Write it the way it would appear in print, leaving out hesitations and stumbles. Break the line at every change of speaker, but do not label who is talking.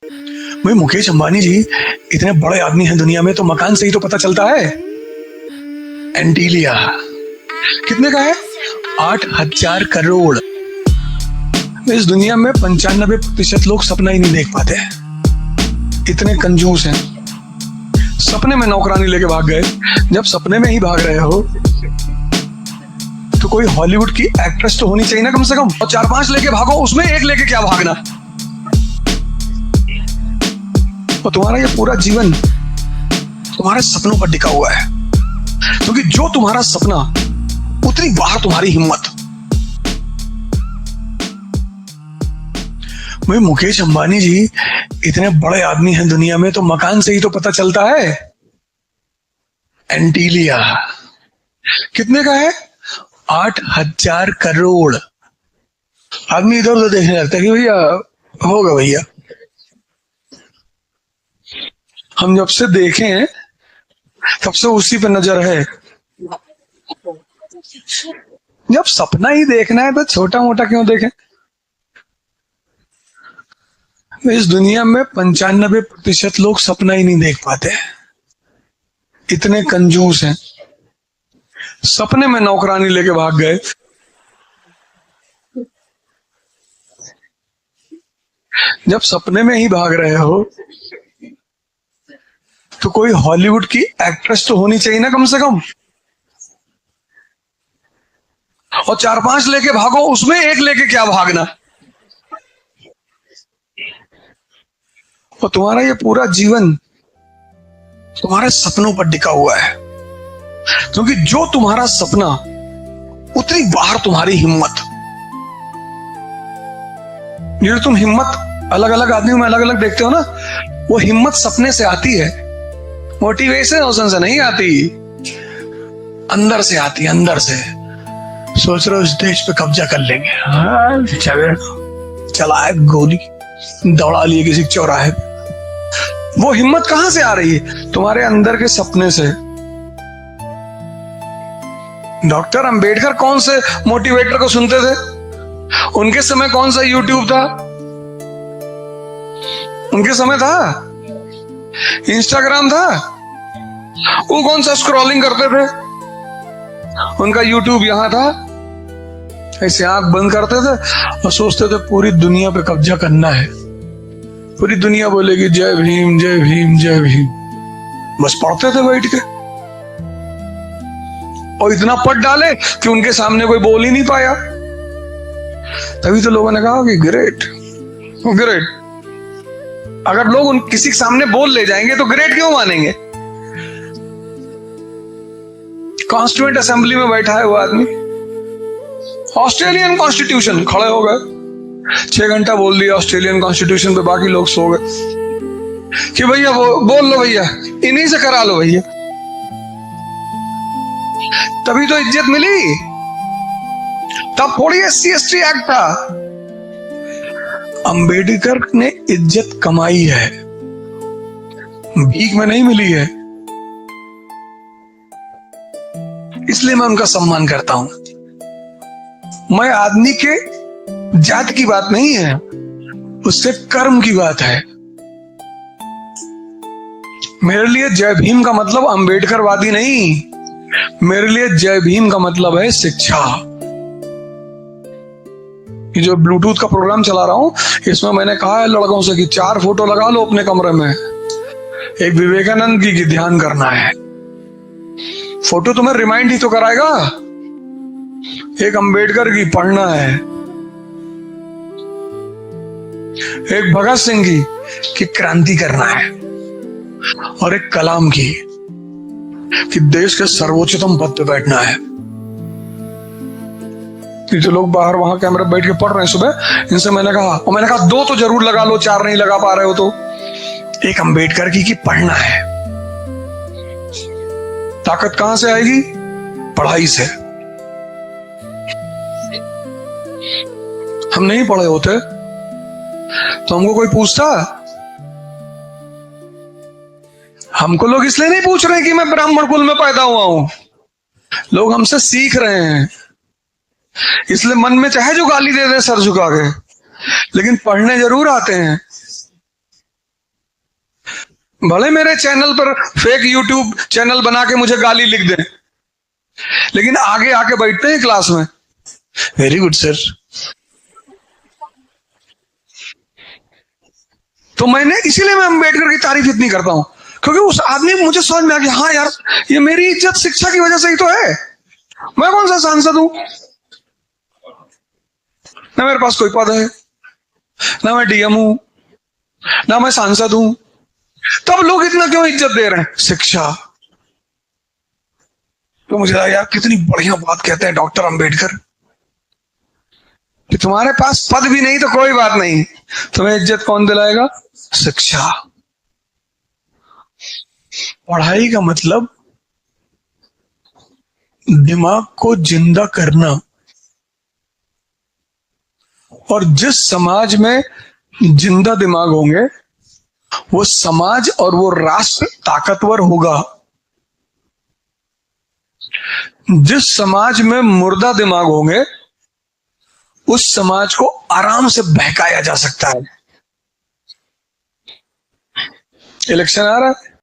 भाई मुकेश अंबानी जी इतने बड़े आदमी हैं दुनिया में, तो मकान से ही तो पता चलता है। एंटीलिया कितने का है? 8,000 करोड़। इस दुनिया में 95% लोग सपना ही नहीं देख पाते, इतने कंजूस हैं। सपने में नौकरानी लेके भाग गए। जब सपने में ही भाग रहे हो तो कोई हॉलीवुड की एक्ट्रेस तो होनी चाहिए ना कम से कम, और 4-5 लेके भागो, उसमें एक लेके क्या भागना। और तुम्हारा ये पूरा जीवन तुम्हारे सपनों पर टिका हुआ है, क्योंकि जो तुम्हारा सपना उतनी बाहर तुम्हारी हिम्मत। भाई मुकेश अंबानी जी इतने बड़े आदमी हैं दुनिया में, तो मकान से ही तो पता चलता है। एंटीलिया कितने का है? 8,000 करोड़। आदमी इधर उधर देखने लगता है कि भैया होगा भैया। हम जब से देखें तब से उसी पे नजर है। जब सपना ही देखना है तो छोटा मोटा क्यों देखें। इस दुनिया में 95% लोग सपना ही नहीं देख पाते, इतने कंजूस हैं। सपने में नौकरानी लेके भाग गए। जब सपने में ही भाग रहे हो तो कोई हॉलीवुड की एक्ट्रेस तो होनी चाहिए ना कम से कम, और 4-5 लेके भागो, उसमें एक लेके क्या भागना। और तुम्हारा ये पूरा जीवन तुम्हारे सपनों पर टिका हुआ है, क्योंकि जो तुम्हारा सपना उतनी बाहर तुम्हारी हिम्मत। ये तुम हिम्मत अलग अलग आदमियों में अलग अलग देखते हो ना, वो हिम्मत सपने से आती है, मोटिवेशन से नहीं आती, अंदर से आती है, अंदर से। सोच रहे हो इस देश पे कब्जा कर लेंगे, चला है गोली, दौड़ा लिए किसी चौराहे पे। वो हिम्मत कहां से आ रही है? तुम्हारे अंदर के सपने से। डॉक्टर अंबेडकर कौन से मोटिवेटर को सुनते थे? उनके समय कौन सा यूट्यूब था? उनके समय था इंस्टाग्राम था? वो कौन सा स्क्रॉलिंग करते थे? उनका यूट्यूब यहां था। ऐसे आंख बंद करते थे और सोचते थे पूरी दुनिया पे कब्जा करना है, पूरी दुनिया बोलेगी जय भीम जय भीम जय भीम। बस पढ़ते थे बैठ के, और इतना पढ़ डाले कि उनके सामने कोई बोल ही नहीं पाया। तभी तो लोगों ने कहा कि ग्रेट ग्रेट। अगर लोग उन किसी के सामने बोल ले जाएंगे तो ग्रेट क्यों मानेंगे? कॉन्स्टिट्यूएंट असेंबली में बैठा है वो आदमी, ऑस्ट्रेलियन कॉन्स्टिट्यूशन, खड़े हो गए, 6 घंटा बोल दिया ऑस्ट्रेलियन कॉन्स्टिट्यूशन पे, बाकी लोग सो गए कि भैया बोल लो भैया, इन्हीं से करा लो भैया। तभी तो इज्जत मिली। तब थोड़ी SC/ST एक्ट था। अंबेडकर ने इज्जत कमाई है, भीख में नहीं मिली है, इसलिए मैं उनका सम्मान करता हूं। मैं आदमी के जात की बात नहीं है, उससे कर्म की बात है। मेरे लिए जय भीम का मतलब अंबेडकरवादी नहीं, मेरे लिए जय भीम का मतलब है शिक्षा। ये जो ब्लूटूथ का प्रोग्राम चला रहा हूं, इसमें मैंने कहा है लड़कों से कि 4 फोटो लगा लो अपने कमरे में। एक विवेकानंद की ध्यान करना है, फोटो तुम्हें रिमाइंड ही तो कराएगा। एक अंबेडकर की पढ़ना है, एक भगत सिंह की क्रांति करना है, और एक कलाम की कि देश के सर्वोच्चतम पद पे बैठना है। जो लोग बाहर वहां कैमरे बैठ के पढ़ रहे हैं सुबह, इनसे मैंने कहा 2 तो जरूर लगा लो, 4 नहीं लगा पा रहे हो तो। एक अंबेडकर की पढ़ना है। ताकत कहां से आएगी? पढ़ाई से। हम नहीं पढ़े होते तो हमको कोई पूछता? हमको लोग इसलिए नहीं पूछ रहे कि मैं ब्राह्मण कुल में पैदा हुआ हूं, लोग हमसे सीख रहे हैं। इसलिए मन में चाहे जो गाली दे दे सर झुका के, लेकिन पढ़ने जरूर आते हैं। भले मेरे चैनल पर फेक यूट्यूब चैनल बना के मुझे गाली लिख दें, लेकिन आगे आके बैठते हैं क्लास में, वेरी गुड सर। तो इसीलिए मैं अम्बेडकर की तारीफ इतनी करता हूं, क्योंकि उस आदमी मुझे समझ में आ गया, हाँ यार, ये मेरी इज्जत शिक्षा की वजह से ही तो है। मैं कौन सा सांसद हूं, ना मेरे पास कोई पद है, ना मैं डीएम हूं, ना मैं सांसद हूं, तब लोग इतना क्यों इज्जत दे रहे हैं? शिक्षा। तो मुझे लगा यार कितनी बढ़िया बात कहते हैं डॉक्टर अंबेडकर, कि तुम्हारे पास पद भी नहीं तो कोई बात नहीं, तुम्हें इज्जत कौन दिलाएगा? शिक्षा। पढ़ाई का मतलब दिमाग को जिंदा करना, और जिस समाज में जिंदा दिमाग होंगे वो समाज और वो राष्ट्र ताकतवर होगा। जिस समाज में मुर्दा दिमाग होंगे उस समाज को आराम से बहकाया जा सकता है। इलेक्शन आ रहा है,